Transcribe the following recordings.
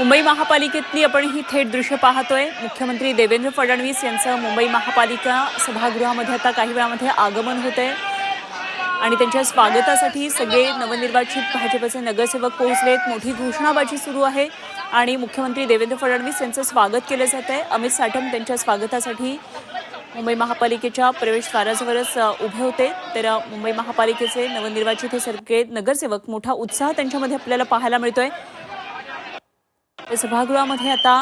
मुंबई महापालिकेतली आपण ही थेट दृश्य पाहतोय। मुख्यमंत्री देवेंद्र फडणवीस यांचं मुंबई महापालिका सभागृहामध्ये आता काही वेळामध्ये आगमन होतंय आणि त्यांच्या स्वागतासाठी सगळे नवनिर्वाचित भाजपचे नगरसेवक पोहोचलेत। मोठी घोषणाबाजी सुरू आहे आणि मुख्यमंत्री देवेंद्र फडणवीस यांचं स्वागत केलं जात आहे। अमित साटम त्यांच्या स्वागतासाठी मुंबई महापालिकेच्या प्रवेशद्वारावरच उभे होते। तर मुंबई महापालिकेचे नवनिर्वाचित हे सगळे नगरसेवक मोठा उत्साह त्यांच्यामध्ये आपल्याला पाहायला मिळतोय। सभागृहामध्ये आता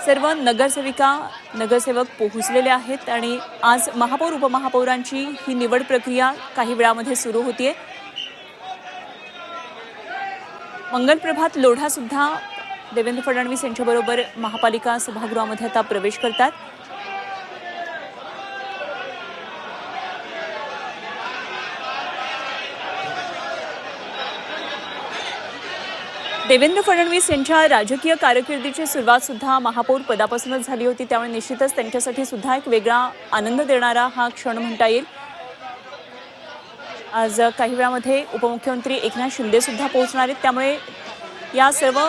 सर्व नगरसेवक पोहोचलेले आहेत आणि आज महापौर उपमहापौरांची ही निवड प्रक्रिया काही वेळामध्ये सुरू होतीये। मंगलप्रभात लोढा सुद्धा देवेंद्र फडणवीस यांच्याबरोबर महापालिका सभागृहामध्ये आता प्रवेश करतात। देवेंद्र फडणवीस यांच्या राजकीय कारकिर्दीची सुरुवात सुद्धा महापौर पदापासूनच झाली होती, त्यामुळे निश्चितच त्यांच्यासाठी सुद्धा एक वेगळा आनंद देणारा हा क्षण म्हणता येईल। आज काही वेळामध्ये उपमुख्यमंत्री एकनाथ शिंदे सुद्धा पोहोचणार आहेत, त्यामुळे या सर्व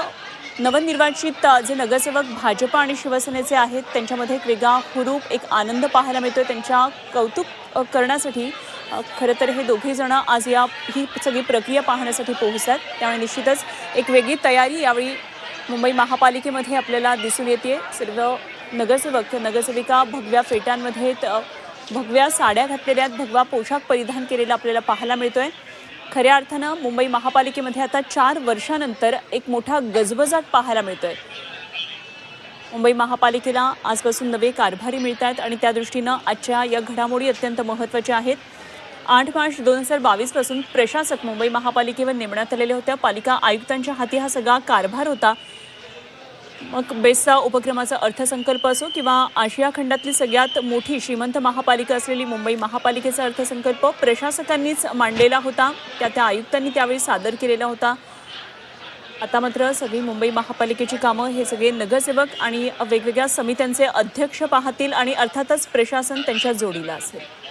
नवनिर्वाचित जे नगरसेवक भाजप आणि शिवसेनेचे आहेत त्यांच्यामध्ये एक वेगळा हुरूप, एक आनंद पाहायला मिळतोय। त्यांच्या कौतुक करण्यासाठी खरं तर हे दोघे जण आज ही सगळी प्रक्रिया पाहण्यासाठी पोहोचतात, त्यामुळे निश्चितच एक वेगळी तयारी यावेळी मुंबई महापालिकेमध्ये आपल्याला दिसून येते। सर्व नगरसेविका भगव्या फेट्यांमध्ये भगव्या साड्या घातलेल्या आहेत, भगवा पोशाख परिधान केलेला आपल्याला पाहायला मिळतोय। खऱ्या अर्थानं मुंबई महापालिकेमध्ये आता 4 वर्षानंतर एक मोठा गजबजाट पाहायला मिळतोय। मुंबई महापालिकेला आजपासून नवे कारभारी मिळत आहेत आणि त्या दृष्टीनं आजच्या या घडामोडी अत्यंत महत्त्वाच्या आहेत। 8 मार्च 2022 पासून प्रशासक मुंबई महापालिकेवर नेमण्यात आलेले होते। पालिका आयुक्तांच्या हाती हा सगळा कारभार होता। मग बेस्टचा उपक्रमाचा अर्थसंकल्प असो किंवा आशिया खंडातली सगळ्यात मोठी श्रीमंत महापालिका असलेली मुंबई महापालिकेचा अर्थसंकल्प प्रशासकांनीच मांडलेला होता, त्या आयुक्तांनी त्यावेळी सादर केलेला होता। आता मात्र सगळी मुंबई महापालिकेची कामं हे सगळे नगरसेवक आणि वेगवेगळ्या समित्यांचे अध्यक्ष पाहतील आणि अर्थातच प्रशासन त्यांच्या जोडीला असेल।